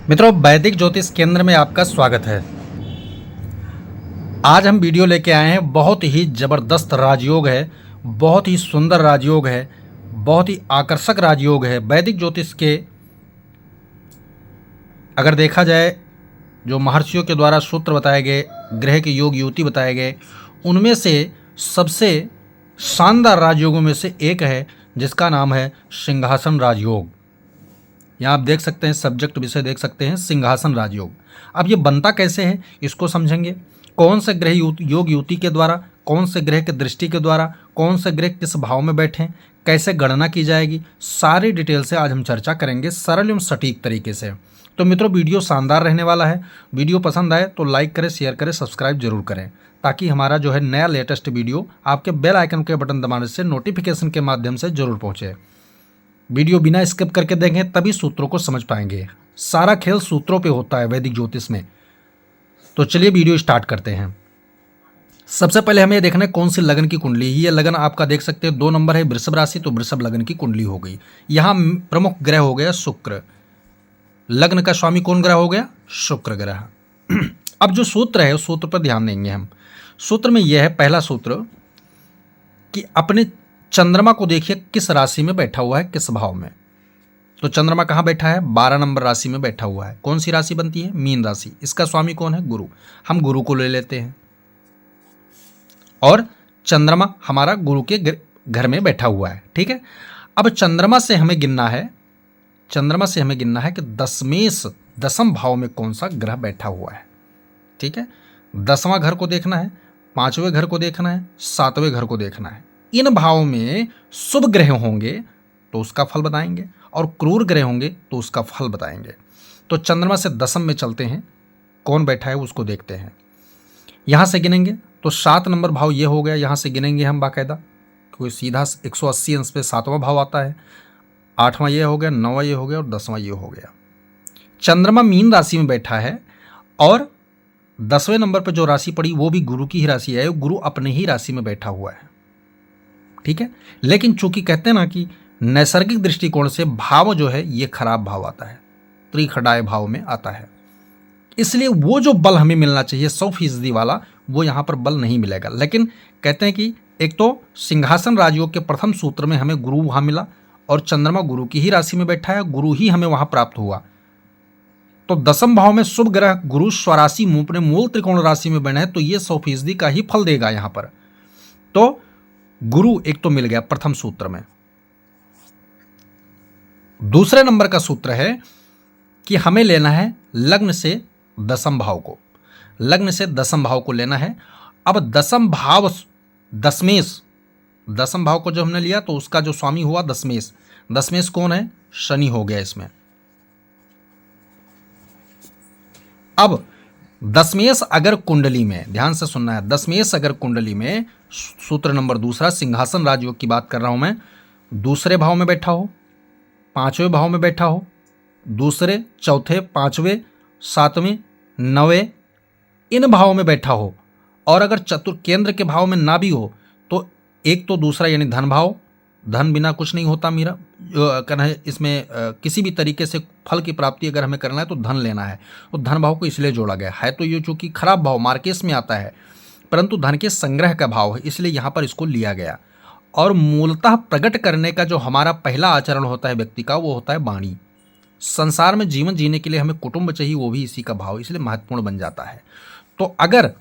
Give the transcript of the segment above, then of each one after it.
मित्रों, वैदिक ज्योतिष केंद्र में आपका स्वागत है। आज हम वीडियो लेके आए हैं। बहुत ही ज़बरदस्त राजयोग है, बहुत ही सुंदर राजयोग है, बहुत ही आकर्षक राजयोग है। वैदिक ज्योतिष के अगर देखा जाए, जो महर्षियों के द्वारा सूत्र बताए गए, ग्रह के योग युति बताए गए, उनमें से सबसे शानदार राजयोगों में से एक है जिसका नाम है सिंहासन राजयोग। यहाँ आप देख सकते हैं, सब्जेक्ट विषय देख सकते हैं, सिंहासन राजयोग। अब ये बनता कैसे है इसको समझेंगे। कौन से ग्रह योग युति के द्वारा, कौन से ग्रह के दृष्टि के द्वारा, कौन से ग्रह किस भाव में बैठे, कैसे गणना की जाएगी, सारी डिटेल से आज हम चर्चा करेंगे सरल एवं सटीक तरीके से। तो मित्रों, वीडियो शानदार रहने वाला है। वीडियो पसंद आए तो लाइक करें, शेयर करें, सब्सक्राइब जरूर करें, ताकि हमारा जो है नया लेटेस्ट वीडियो आपके बेल आइकन के बटन दबाने से नोटिफिकेशन के माध्यम से जरूर पहुँचे। वीडियो बिना स्किप करके देखें, तभी सूत्रों को समझ पाएंगे। सारा खेल सूत्रों पे होता है वैदिक ज्योतिष में। तो चलिए वीडियो स्टार्ट करते हैं। सबसे पहले हमें देखना है कौन सी लगन की कुंडली। ये लगन आपका देख सकते हैं 2 नंबर है, वृषभ राशि, तो वृषभ लगन की कुंडली हो गई। यहाँ प्रमुख ग्रह हो गया शुक्र। लग्न का स्वामी कौन ग्रह हो गया? शुक्र ग्रह। अब जो सूत्र है उस सूत्र पर ध्यान देंगे हम। सूत्र में यह है, पहला सूत्र, कि अपने चंद्रमा को देखिए किस राशि में बैठा हुआ है, किस भाव में। तो चंद्रमा कहाँ बैठा है? 12 नंबर राशि में बैठा हुआ है। कौन सी राशि बनती है? मीन राशि। इसका स्वामी कौन है? गुरु। हम गुरु को ले लेते हैं और चंद्रमा हमारा गुरु के घर में बैठा हुआ है। ठीक है। अब चंद्रमा से हमें गिनना है, चंद्रमा से हमें गिनना है कि दसम भाव में कौन सा ग्रह बैठा हुआ है। ठीक है। 10वां घर को देखना है, 5वें घर को देखना है, 7वें घर को देखना है। इन भावों में शुभ ग्रह होंगे तो उसका फल बताएंगे, और क्रूर ग्रह होंगे तो उसका फल बताएंगे। तो चंद्रमा से दसम में चलते हैं, कौन बैठा है उसको देखते हैं। यहां से गिनेंगे तो 7 नंबर भाव ये हो गया। यहां से गिनेंगे हम बाकायदा, कोई सीधा 180 अंश पे 7वां भाव आता है। 8वां ये हो गया, 9वां ये हो गया और 10वां ये हो गया। चंद्रमा मीन राशि में बैठा है और 10वें नंबर पर जो राशि पड़ी वो भी गुरु की ही राशि है। गुरु अपने ही राशि में बैठा हुआ है। ठीक है। लेकिन चूंकि कहते हैं ना कि नैसर्गिक दृष्टिकोण से भाव जो है ये खराब भाव आता है, त्रिखडाय भाव में आता है। इसलिए वो जो बल हमें मिलना चाहिए 100% वाला, वो यहां पर बल नहीं मिलेगा। लेकिन कहते हैं कि एक तो सिंहासन राजयोग के प्रथम सूत्र में हमें गुरु वहां मिला और चंद्रमा गुरु की ही राशि में बैठा है, गुरु ही हमें वहां प्राप्त हुआ। तो दसम भाव में शुभ ग्रह गुरु स्वराशि अपने मूल त्रिकोण राशि में बने हैं, तो ये 100% का ही फल देगा यहां पर। तो गुरु एक तो मिल गया प्रथम सूत्र में। दूसरे नंबर का सूत्र है कि हमें लेना है लग्न से दसम भाव को। लग्न से दसम भाव को लेना है। अब दसम भाव दशमेश, दसम भाव को जो हमने लिया तो उसका जो स्वामी हुआ दशमेश। दशमेश कौन है? शनि हो गया इसमें। अब दशमेश अगर कुंडली में, ध्यान से सुनना है, दशमेश अगर कुंडली में, सूत्र नंबर दूसरा, सिंहासन राजयोग की बात कर रहा हूं मैं, दूसरे भाव में बैठा हो, 5वें भाव में बैठा हो, दूसरे, चौथे, 5वें, 7वें, 9वें, इन भावों में बैठा हो, और अगर चतुर्थ केंद्र के भाव में ना भी हो तो एक तो दूसरा यानी धन भाव, धन बिना कुछ नहीं होता। मेरा कहना है इसमें किसी भी तरीके से फल की प्राप्ति अगर हमें करना है तो धन लेना है, तो धन भाव को इसलिए जोड़ा गया है। तो ये चूंकि खराब भाव मार्केस में आता है, परंतु धन के संग्रह का भाव है, इसलिए यहाँ पर इसको लिया गया। और मूलतः प्रकट करने का जो हमारा पहला आचरण होता है व्यक्ति का, वो होता है वाणी। संसार में जीवन जीने के लिए हमें कुटुंब चाहिए, वो भी इसी का भाव, इसलिए महत्वपूर्ण बन जाता है। तो अगर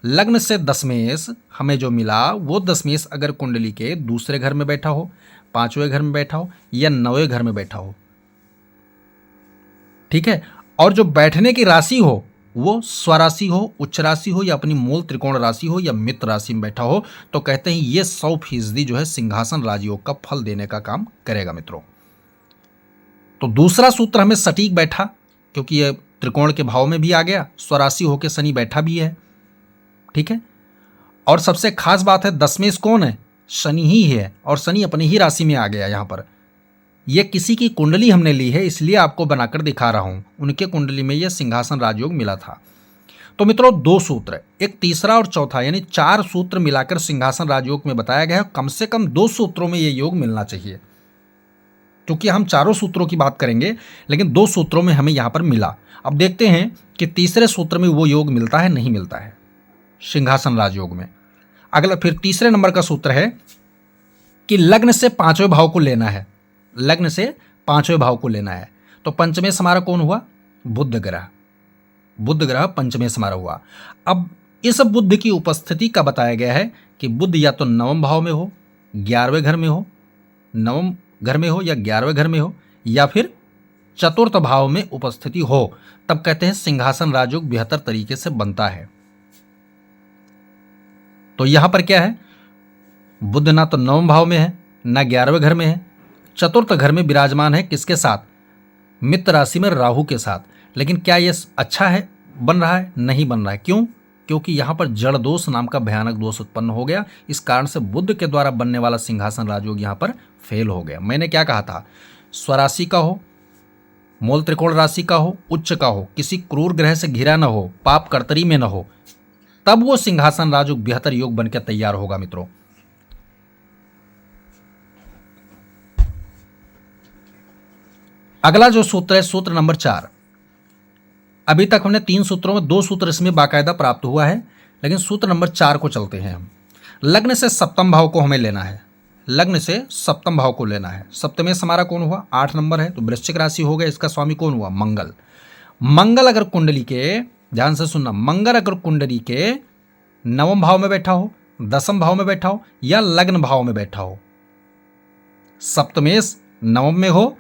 लग्न से दशमेश हमें जो मिला, वो दशमेश अगर कुंडली के दूसरे घर में बैठा हो, 5वें घर में बैठा हो या 9वें घर में बैठा हो, ठीक है, और जो बैठने की राशि हो वो स्वराशि हो, उच्च राशि हो, या अपनी मूल त्रिकोण राशि हो, या मित्र राशि में बैठा हो, तो कहते हैं ये 100% जो है सिंहासन राजयोग का फल देने का काम करेगा मित्रों। तो दूसरा सूत्र हमें सटीक बैठा, क्योंकि ये त्रिकोण के भाव में भी आ गया, स्वराशि होकर शनि बैठा भी है। ठीक है। और सबसे खास बात है, दशमेश कौन है? शनि ही है, और शनि अपनी ही राशि में आ गया यहां पर। यह किसी की कुंडली हमने ली है, इसलिए आपको बनाकर दिखा रहा हूं। उनके कुंडली में यह सिंहासन राजयोग मिला था। तो मित्रों, 2 सूत्र, एक तीसरा और चौथा, यानी 4 सूत्र मिलाकर सिंहासन राजयोग में बताया गया है। कम से कम 2 सूत्रों में यह योग मिलना चाहिए। क्योंकि हम चारों सूत्रों की बात करेंगे, लेकिन 2 सूत्रों में हमें यहाँ पर मिला। अब देखते हैं कि तीसरे सूत्र में वो योग मिलता है नहीं मिलता है सिंहासन राजयोग में। अगला फिर तीसरे नंबर का सूत्र है कि लग्न से 5वें भाव को लेना है। लग्न से 5वें भाव को लेना है तो पंचमें समारा कौन हुआ? बुध ग्रह। बुध ग्रह पंचमें समारा हुआ। अब इस बुध की उपस्थिति का बताया गया है कि बुध या तो 9वें भाव में हो, 11वें घर में हो, 9वें घर में हो या 11वें घर में हो, या फिर चतुर्थ भाव में उपस्थिति हो, तब कहते हैं सिंहासन राजयोग बेहतर तरीके से बनता है। तो यहां पर क्या है? बुध ना तो 9वें भाव में है ना 11वें घर में है, चतुर्थ घर में विराजमान है। किसके साथ? मित्र राशि में राहु के साथ। लेकिन क्या यह अच्छा है बन रहा है? नहीं बन रहा है। क्यों? क्योंकि यहां पर जड़ दोष नाम का भयानक दोष उत्पन्न हो गया। इस कारण से बुध के द्वारा बनने वाला सिंहासन राजयोग यहां पर फेल हो गया। मैंने क्या कहा था? स्वराशि का हो, मूल त्रिकोण राशि का हो, उच्च का हो, किसी क्रूर ग्रह से घिरा न हो, पाप कर्तरी में न हो, तब वो सिंहासन राजयोग बेहतर योग बनकर तैयार होगा मित्रों। अगला जो सूत्र है, सूत्र नंबर 4। अभी तक हमने 3 सूत्रों में 2 सूत्र इसमें बाकायदा प्राप्त हुआ है, लेकिन सूत्र नंबर 4 को चलते हैं हम। लग्न से सप्तम भाव को हमें लेना है। लग्न से सप्तम भाव को लेना है। सप्तमें हमारा कौन हुआ? 8 नंबर है, तो वृश्चिक राशि हो गया। इसका स्वामी कौन हुआ? मंगल। मंगल अगर कुंडली के, ध्यान से सुनना, मंगल अगर कुंडली के 9वें भाव में बैठा हो, 10वें भाव में बैठा हो या लग्न भाव में बैठा हो, सप्तमेश 9वें में हो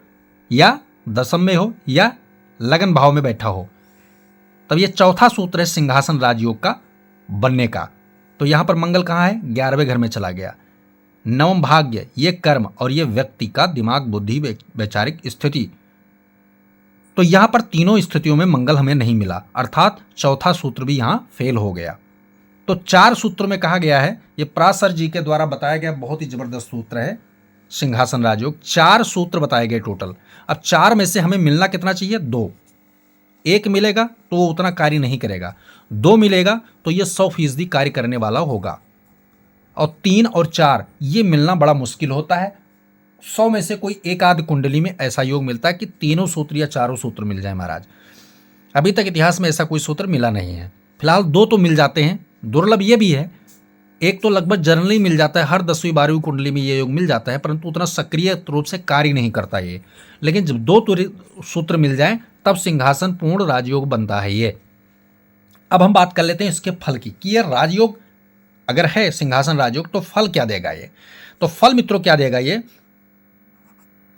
या 10वें में हो या लग्न भाव में बैठा हो, तब ये चौथा सूत्र है सिंहासन राजयोग का बनने का। तो यहां पर मंगल कहां है? 11वें घर में चला गया। 9वें भाग्य, ये कर्म और ये व्यक्ति का दिमाग, बुद्धि, वैचारिक स्थिति। तो यहां पर तीनों स्थितियों में मंगल हमें नहीं मिला, अर्थात चौथा सूत्र भी यहां फेल हो गया। तो 4 सूत्रों में कहा गया है, ये पराशर जी के द्वारा बताया गया बहुत ही जबरदस्त सूत्र है सिंहासन राजयोग। 4 सूत्र बताए गए टोटल। अब 4 में से हमें मिलना कितना चाहिए? 2। 1 मिलेगा तो वो उतना कार्य नहीं करेगा, 2 मिलेगा तो ये 100% कार्य करने वाला होगा, और 3 और 4 ये मिलना बड़ा मुश्किल होता है। 100 में से कोई एक आध कुंडली में ऐसा योग मिलता है कि तीनों सूत्र या चारों सूत्र मिल जाए महाराज। अभी तक इतिहास में ऐसा कोई सूत्र मिला नहीं है। फिलहाल 2 तो मिल जाते हैं, दुर्लभ ये भी है। एक तो लगभग जनरली मिल जाता है, हर 10वीं 12वीं कुंडली में ये योग मिल जाता है, परंतु उतना सक्रिय रूप से कार्य नहीं करता ये। लेकिन जब 2 सूत्र मिल जाएं तब सिंहासन पूर्ण राजयोग बनता है ये। अब हम बात कर लेते हैं इसके फल की, कि ये राजयोग अगर है सिंहासन राजयोग तो फल क्या देगा ये? तो फल मित्रों क्या देगा ये?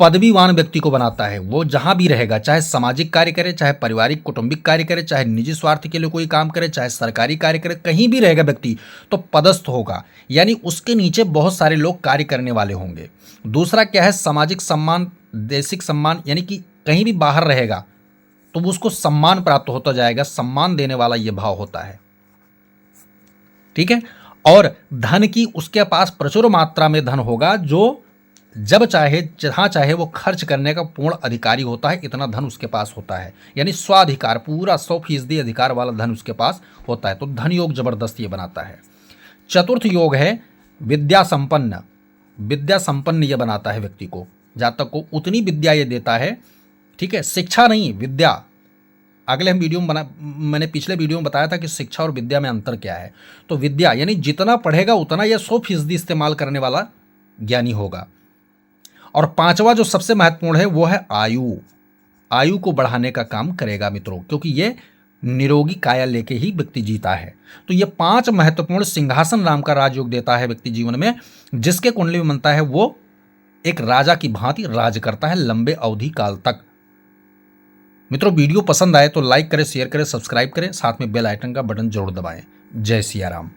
पदवीवान व्यक्ति को बनाता है। वो जहां भी रहेगा, चाहे सामाजिक कार्य करे, चाहे पारिवारिक कुटुंबिक कार्य करे, चाहे निजी स्वार्थ के लिए कोई काम करे, चाहे सरकारी कार्य करे, कहीं भी रहेगा व्यक्ति तो पदस्थ होगा, यानी उसके नीचे बहुत सारे लोग कार्य करने वाले होंगे। दूसरा क्या है? सामाजिक सम्मान, देशिक सम्मान, यानी कि कहीं भी बाहर रहेगा तो उसको सम्मान प्राप्त होता जाएगा। सम्मान देने वाला ये भाव होता है, ठीक है। और धन की उसके पास प्रचुर मात्रा में धन होगा, जो जब चाहे जहां चाहे वो खर्च करने का पूर्ण अधिकारी होता है। इतना धन उसके पास होता है, यानी स्वाधिकार, पूरा 100% अधिकार वाला धन उसके पास होता है। तो धन योग जबरदस्त ये बनाता है। चतुर्थ योग है विद्या संपन्न। विद्या संपन्न ये बनाता है व्यक्ति को, जातक को उतनी विद्या ये देता है, ठीक है। शिक्षा नहीं, विद्या। अगले हम वीडियो में मैंने पिछले वीडियो में बताया था कि शिक्षा और विद्या में अंतर क्या है। तो विद्या यानी जितना पढ़ेगा उतना यह 100% इस्तेमाल करने वाला ज्ञानी होगा। और 5वां जो सबसे महत्वपूर्ण है वो है आयु। आयु को बढ़ाने का काम करेगा मित्रों, क्योंकि ये निरोगी काया लेके ही व्यक्ति जीता है। तो ये 5 महत्वपूर्ण सिंहासन नाम का राजयोग देता है व्यक्ति जीवन में। जिसके कुंडली में बनता है वो एक राजा की भांति राज करता है लंबे अवधि काल तक। मित्रों, वीडियो पसंद आए तो लाइक करें, शेयर करें, सब्सक्राइब करें, साथ में बेल आइकन का बटन जरूर दबाएं। जय सिया राम।